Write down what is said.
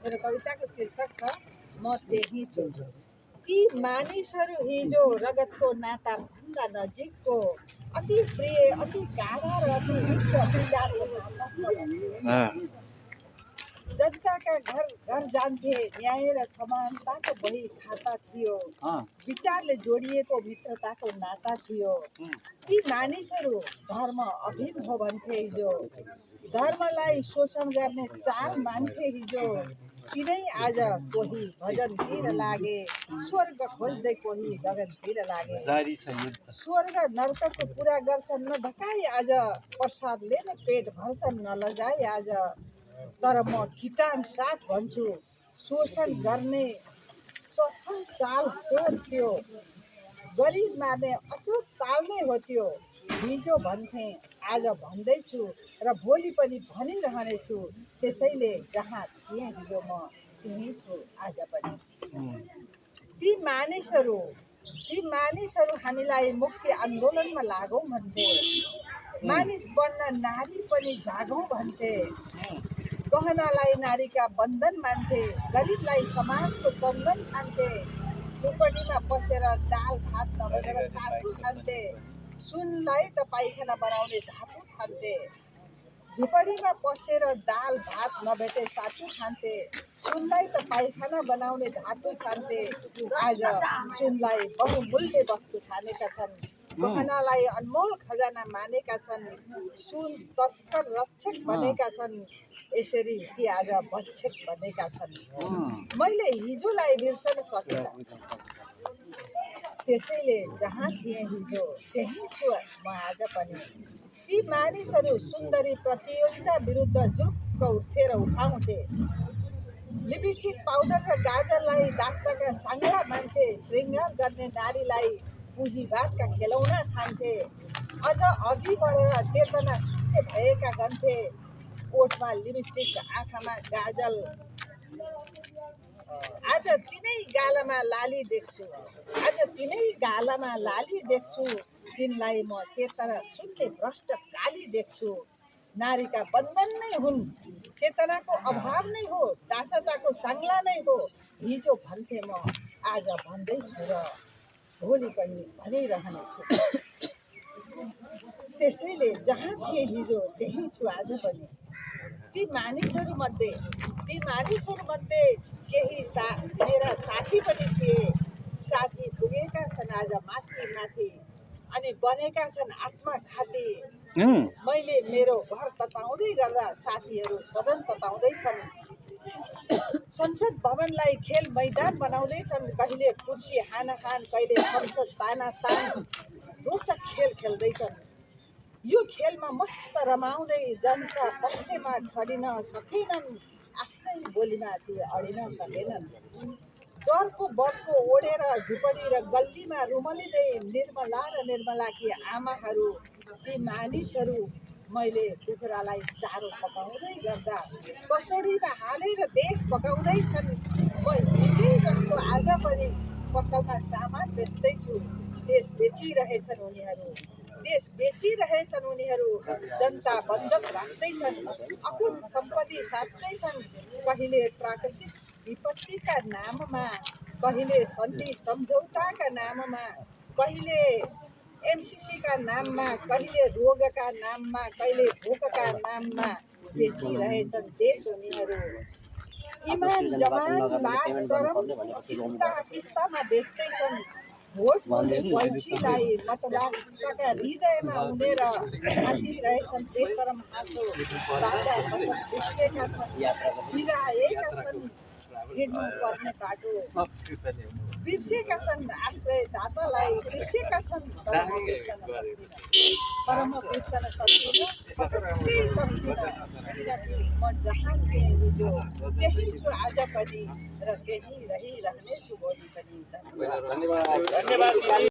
मेरो कविताको शीर्षक छ म त्यही छु। ती मानिसहरू हिजो रगतको नाता भन्दा नजिकको अति प्रिय, अति गाढा र अति उच्च विचारको नाता छ। जनताका घर घर जान्थे, न्याय र समानताको बही खाता थियो। विचारले जोडिएको मित्रताको नाता थियो। ती मानिसहरू धर्म अभिन्न हो भन्थे हिजो, धर्मलाई शोषण गर्ने चाल मान्थे हिजो। तिनै आज कोही भजनतिर लागे, स्वर्ग खोज्दै कोही गगनतिर लागे। स्वर्ग नर्कको कुरा गर्छन् नढकाई आज, प्रसादले नै पेट भर्छन् नलजाई आज। तर म किटान साथ भन्छु, शोषण गर्ने सफल चाल हो त्यो, गरिब मार्ने अचूक ताल नै हो त्यो। हिजो भन्थे आज भन्दैछु र भोलि पनि भनिरहनेछु, त्यसैले जहाँ थिएँ हिजो म त्यहीँ छु आज पनि। ती मानिसहरू हामीलाई मुक्ति आन्दोलनमा लागौँ भन्थे, मानिस बन्न नारी पनि जागौँ भन्थे। गहनालाई नारीका बन्धन मान्थे, गरिबलाई समाजको चन्दन ठान्थे। झुपडीमा बसेर दाल भात नबनेर सातु खान्थे, सुनलाई त पाइखाना बनाउने धातु ठान्थे। झुपडीमा बसेर दाल भात नभेटे सातु खान्थे, सुनलाई त पाइखाना बनाउने धातु ठान्थे। आज सुनलाई बहुमूल्य वस्तु ठानेका छन्, गहनालाई अनमोल खजाना मानेका छन्, सुन तस्कर रक्षक बनेका छन्। यसरी ती आज भक्षक बनेका छन्। मैले हिजोलाई बिर्सन सकिनँ, त्यसैले जहाँ थिएँ हिजो त्यही छु म आज पनि। ती मानिसहरू सुन्दरी प्रतियोगिता विरुद्ध जुरुक्क उठेर उठाउँथे, लिपस्टिक पाउडर र गाजरलाई दास्ताका साङ्ला मान्थे। श्रृङ्गार गर्ने नारीलाई पुँजीवादका खेलौना ठान्थे। अझ अघि बढेर चेतना शून्य भएका गन्थे, ओठमा लिपस्टिक आँखामा गाजल। आज तिनै गालामा लाली देख्छु, आज तिनै गालामा लाली देख्छु, तिनलाई म चेतना शून्य भ्रष्ट काली देख्छु। नारीका बन्धन नै हुन्, चेतनाको अभाव नै हो, दासताको साङ्ला नै हो। हिजो भन्थे म आज भन्दैछु र भोलि पनि भनिरहनेछु, त्यसैले जहाँ थिएँ हिजो त्यही छु आज पनि। ती मानिसहरूमध्ये केही मेरा साथी पनि थिए, साथी पुगेका छन् आज माथि माथि, अनि बनेका छन् आत्मघाती। मैले मेरो घर तताउँदै गर्दा साथीहरू सदन तताउँदैछन्, संसद भवनलाई खेल मैदान बनाउँदैछन्। कहिले कुर्सी हानाहान, कहिले संसद तानातान, रोचक खेल खेल्दैछन्। यो खेलमा मस्त रमाउँदै जनता पक्षमा ठडिन सकेनन्, आफ्नै बोलीमा ती अडिन सकेनन्। डरको बर्को ओढेर झुपडी र गल्लीमा रुमलिँदै निर्मला र निर्मलाकी आमाहरू, ती मानिसहरू। मैले कुखुरालाई चारो पकाउँदै गर्दा कसौडीमा हालेर देश पकाउँदैछन्। म हिजै जस्तो आज पनि पसलमा सामान बेच्दैछु, देश बेचिरहेछन् उनीहरू। जनता बन्धक राख्दैछन्, अकुत सम्पत्ति साच्दैछन्। कहिले प्राकृतिक विपत्तिका नाममा, कहिले सन्धि सम्झौताका नाममा, कहिले एमसिसीका नाममा, कहिले रोगका नाममा, कहिले भोकका नाममा बेचिरहेछन् देश उनीहरू। इमान जमान लाज शरम किस्तामा बेच्दैछन्। भोट हुने बल्छीलाई मतदाताका हृदयमा उनेर हाँसिरहेछन् बेशरम हाँसो। राजा कसम बिर्सेका छन्, बिराएका छन् हिँड्नु पर्ने बाटो, बिर्सेका छन् आश्रयदातालाई, बिर्सेका छन् तर म बिर्सन सक्दिनँ, किनकि म जहाँ थिएँ हिजो त्यही छु आज पनि र त्यही रहिरहनेछु भोलि पनि। धन्यवाद।